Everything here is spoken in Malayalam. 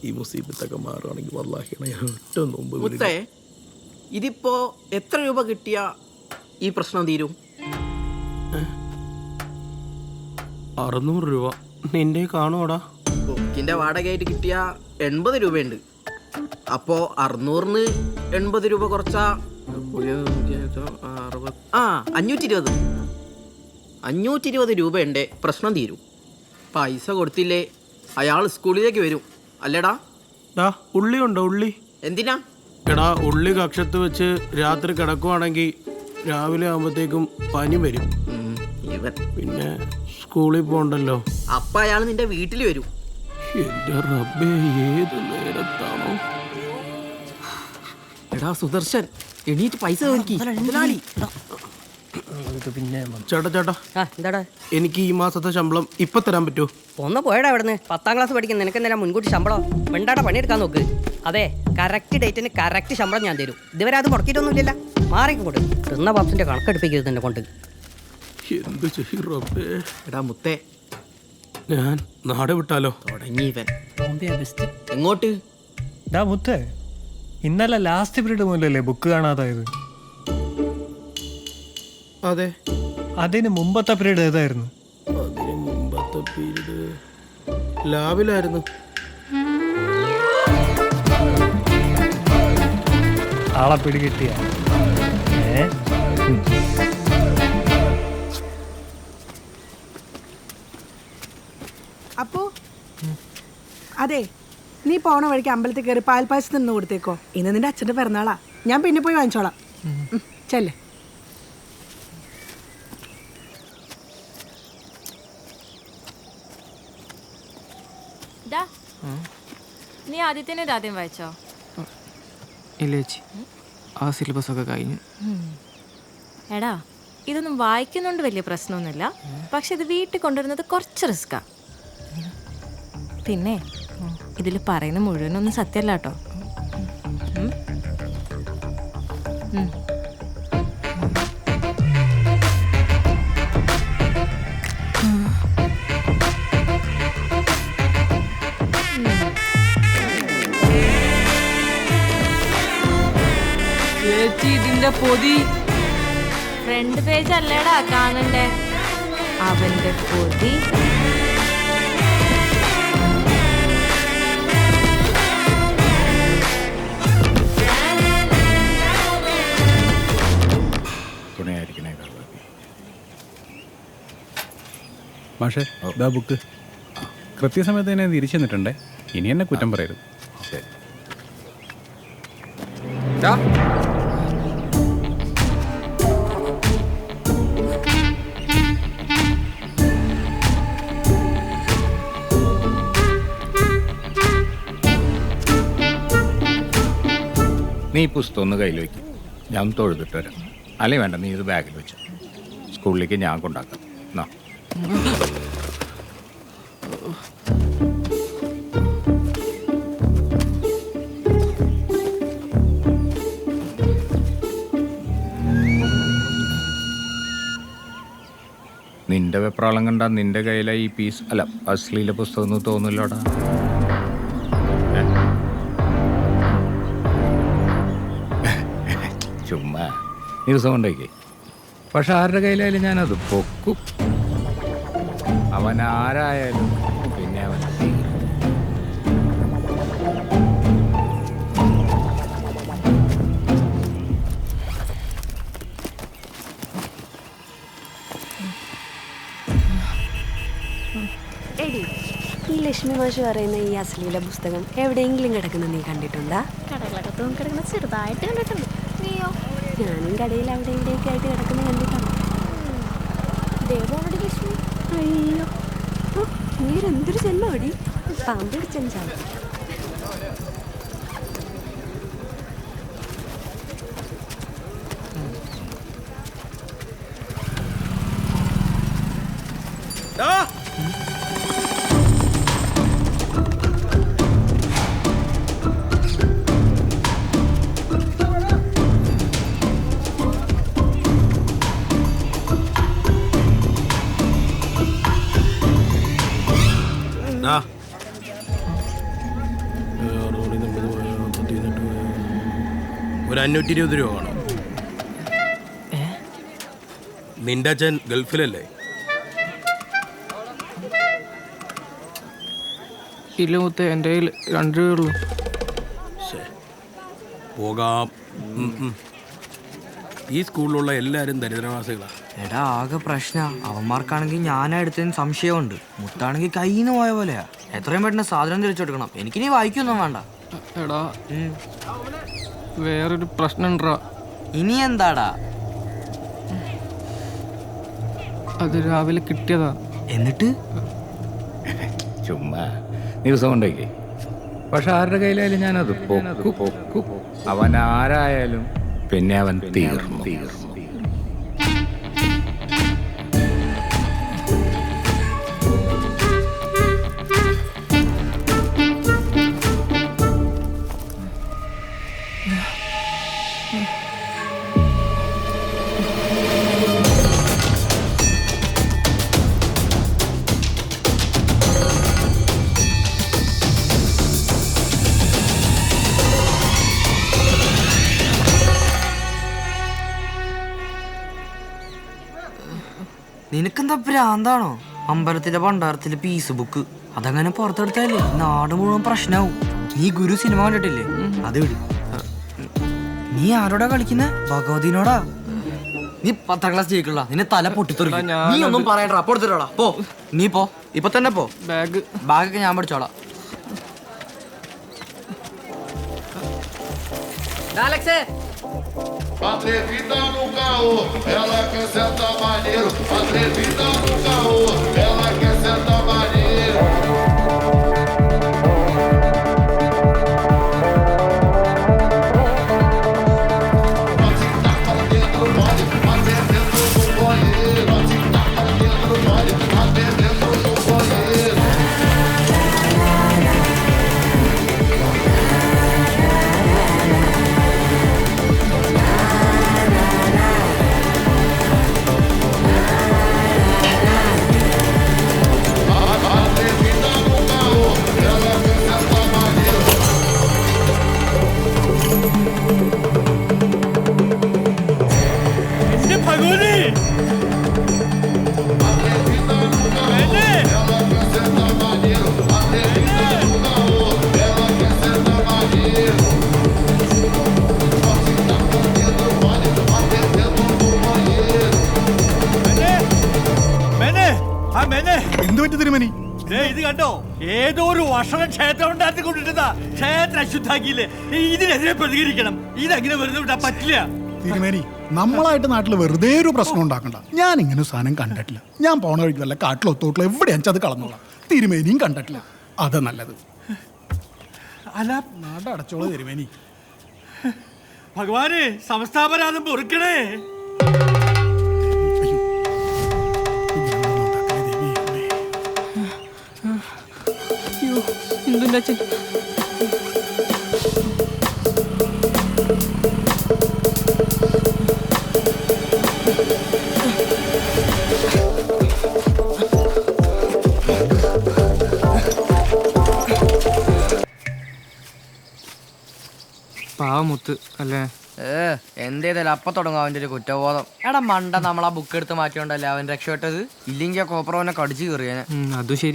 ഈ മുസീബത്തൊക്കെ മാറുകയാണെങ്കിൽ വല്ലാഹിയാണ് ഞാൻ ഒട്ടും മുമ്പ് മുത്തേ, ഇതിപ്പോ എത്ര രൂപ കിട്ടിയ ഈ പ്രശ്നം തീരും? 600 രൂപ നിന്റെ കാണുവാടാ. ബുക്കിന്റെ വാടകയായിട്ട് കിട്ടിയ 80 രൂപയുണ്ട്. അപ്പോ 600-ന് 80 രൂപ കുറച്ചാ 520 രൂപയുണ്ട്. പ്രശ്നം തീരും. പൈസ കൊടുത്തില്ലേ അയാൾ സ്കൂളിലേക്ക് വരും അല്ലേടാ? ഉള്ളി ഉണ്ടോ? ഉള്ളി എന്തിനാ? എടാ, ഉള്ളി കക്ഷത്ത് വെച്ച് രാത്രി കിടക്കുവാണെങ്കിൽ രാവിലെ ആകുമ്പോഴത്തേക്കും പനി വരും. പിന്നെ സ്കൂളിൽ പോകണ്ടല്ലോ. അപ്പ അയാൾ നിന്റെ വീട്ടിൽ വരും. എന്റെ റബ്ബേ, ഏത് നേരത്താണോ? എടാ സുദർശൻ, എണീറ്റ് പൈസ ചേട്ടാ, എനിക്ക് ഈ മാസത്തെ ശമ്പളം ഇപ്പൊ തരാൻ പറ്റുമോ? ഒന്ന് പോയടാ അവിടുന്ന്. 10ാം ക്ലാസ് പഠിക്കുന്ന നിനക്ക് എന്തെല്ലാം മുൻകൂട്ടി ശമ്പളം? മിണ്ടാടെ പണിയെടുക്കാൻ നോക്ക്. അതെ, കറക്റ്റ് ഡേറ്റിന് കറക്റ്റ് ശമ്പളം ഞാൻ തരും. ഇതുവരെ അത് മുടക്കിയിട്ടൊന്നുമില്ലല്ല. മാറിക്കൊണ്ട് തിന്ന പാപ്പസിന്റെ കണക്കെടുപ്പിക്കരുത് എന്നെ കൊണ്ട്. എന്ത് ചെയ്യും റബ്ബേ? എടാ മുത്തേ, ഞാൻ നാട് വിട്ടാലോ? തുടങ്ങിയവൻ എങ്ങോട്ട്? മുത്തേ, ഇന്നലെ ലാസ്റ്റ് പീരീഡ് മുതലല്ലേ ബുക്ക് കാണാതായത്? അതെ. അതിന് മുമ്പത്തെ പീരീഡ് ഏതായിരുന്നു? അതിന് മുമ്പത്തെ പീരീഡ് ലാബിലായിരുന്നു. ആളെ പിടികിട്ടിയ? അപ്പോ അതെ, നീ പോണ വഴിക്ക് അമ്പലത്തിൽ കയറി പാൽപ്പായസം നിന്ന് കൊടുത്തേക്കോ. ഇന്ന് നിന്റെ അച്ഛൻ്റെ പിറന്നാളാ. ഞാൻ പിന്നെ പോയി വാങ്ങിച്ചോളാം. ചെല്ലേ. നീ ആദ്യത്തേനെ ആദ്യം വായിച്ചോ? ഇല്ല ചേച്ചി, ആ സിലബസ് ഒക്കെ കഴിഞ്ഞു. എടാ, ഇതൊന്നും വായിക്കുന്നോണ്ട് വലിയ പ്രശ്നമൊന്നുമില്ല. പക്ഷെ ഇത് വീട്ടിൽ കൊണ്ടുവരുന്നത് കുറച്ച് റിസ്ക്കാ. പിന്നെ ഇതിൽ പറയുന്ന മുഴുവനൊന്നും സത്യമല്ല കേട്ടോ. ഇതിന്റെ പൊതി ഫ്രണ്ട് പേജ് അല്ലേടാ കാണണ്ടേ, അവന്റെ പൊതി. മാഷേ, ഇതാ ബുക്ക്. കൃത്യസമയത്ത് തന്നെ തിരിച്ചു തന്നിട്ടുണ്ടേ. ഇനി എന്നെ കുറ്റം പറയരുത്. ശരി. നീ ഈ പുസ്തകം ഒന്ന് കയ്യിൽ വയ്ക്കും, ഞാൻ തൊഴുതിട്ട് വരാം. അല്ലേ വേണ്ട, നീ ഇത് ബാഗിൽ വെച്ചു. സ്കൂളിലേക്ക് ഞാൻ കൊണ്ടാക്കാം. എന്നാ നിന്റെ വെപ്രാളം കണ്ടാ നിന്റെ കയ്യിലായി ഈ പീസ് അല്ല അശ്ലീല പുസ്തകം ഒന്നും തോന്നില്ലോടാ. ചുമ്മാ ദിവസം കൊണ്ടേക്കേ. പക്ഷെ ആരുടെ കയ്യിലായാലും ഞാനത് പൊക്കും. അവൻ ആരായാലും പിന്നെ അവൻ എടി, ഈ ലക്ഷ്മി മാഷ് പറയുന്ന ഈ അശ്ലീല പുസ്തകം എവിടെയെങ്കിലും കിടക്കുന്ന നീ കണ്ടിട്ടുണ്ടാ? കടകളകത്തും കിടക്കുന്ന ചെറുതായിട്ട് കണ്ടിട്ടുണ്ട്. നീയോ? ഞാനും കടയിൽ അവിടെ ഇവിടെയൊക്കെ ആയിട്ട് കിടക്കുന്ന കണ്ടിട്ടുണ്ട്. ദേവോടി ലക്ഷ്മി. അയ്യോ, നീരെന്തൊരു ജന്മടി. പാമ്പിടിച്ചാൽ ഒരു 520 രൂപ കാണും. നിന്റെ അച്ഛൻ ഗൾഫിലല്ലേ? ഇല്ല മുത്തേ, എൻ്റെ കയ്യിൽ 2 രൂപയുള്ളൂ. പോകാം. ഈ സ്കൂളിലുള്ള എല്ലാവരും ദരിദ്രവാസികളാ. എടാ ആകെ പ്രശ്ന. അവന്മാർക്കാണെങ്കിൽ ഞാനാ എടുത്തതിന് സംശയമുണ്ട്. മുത്താണെങ്കിൽ കയ്യിൽ നിന്ന് പോയ പോലെയാ. എത്രയും പെട്ടെന്ന് സാധനം തിരിച്ചെടുക്കണം. എനിക്കിനി വായിക്കൊന്നും വേണ്ട. എടാ വേറൊരു പ്രശ്നം ഉണ്ടോ? ഇനി എന്താടാ? അത് രാവിലെ കിട്ടിയതാ. എന്നിട്ട് ചുമ്മാ ദിവസം കൊണ്ടേക്കേ. പക്ഷെ ആരുടെ കയ്യിലായാലും ഞാനത് പൊക്കും. അവൻ ആരായാലും പിന്നെ അവൻ തീർന്നു. നിനക്കെന്താ ഭ്രാന്താണോ? അമ്പലത്തിലെ ഭണ്ഡാരത്തിലെ പീസ് ബുക്ക് അതങ്ങനെ പുറത്തെടുത്താലേ നാട് മുഴുവൻ പ്രശ്നമാവും. നീ ഗുരു സിനിമ കണ്ടിട്ടില്ലേ? അത് വിട്. നീ ആരോടാ കളിക്കുന്നേ? ഭഗവതിനോടാ. നീ 10ാം ക്ലാസ് ജയിക്കണ്ട. നിന്നെ തല പൊട്ടിത്തെറിക്കും. നീ ഒന്നും പറയണ്ട. പൊടുത്തിട്ടോടാ. പോ, നീ പോ, ഇപ്പൊ തന്നെ പോ. ബാഗൊക്കെ ഞാൻ പഠിച്ചോളാം. Atrevida no caô, ela quer sentar maneiro. Atrevida no caô, ela quer sentar maneiro. Pode estar para dentro, pode, até dentro do banheiro. Pode estar para dentro, pode, até dentro do banheiro. എന്തു പറ്റി തിരുമേനി? ഇത് കണ്ടോ, ഏതോ ഒരു വർഷണ ക്ഷേത്രം ഉണ്ടാക്കി കൊണ്ടിരുന്നതാ. ക്ഷേത്രം അശുദ്ധാക്കിയില്ലേ? ഇതിനെതിരെ പ്രതികരിക്കണം. ഇതെങ്ങനെ വെറുതെ വിട്ടാ പറ്റില്ല. തിരുമേനി, നമ്മളായിട്ട് നാട്ടിൽ വെറുതെ ഒരു പ്രശ്നം ഉണ്ടാക്കണ്ട. ഞാൻ ഇങ്ങനെ സാധനം കണ്ടിട്ടില്ല. ഞാൻ പോണ വഴിക്ക് വല്ല കാട്ടിലോ തോട്ടിലോ എവിടെയാണെന്ന് അത് കളന്നോളാം. തിരുമേനിയും കണ്ടിട്ടില്ല. അത് നല്ലത്. അല്ല, നാടടച്ചോളൂ തിരുമേനി. ഭഗവാനെ, സംസ്ഥാപരാധം പൊറുക്കണേ. എന്തുണ്ട് അച്ഛൻ? പാവമുത്ത് അല്ലേ? എന്തേതല്ല അപ്പൊ തുടങ്ങും അവന്റെ ഒരു കുറ്റബോധം. എടാ മണ്ട, നമ്മളാ ബുക്ക് എടുത്ത് മാറ്റിയോണ്ടല്ലേ അവൻ രക്ഷപ്പെട്ടത്. ഇല്ലെങ്കിൽ ആ കോപ്പറവനെ കടിച്ചു കയറിയാനെ. അതും ശരി.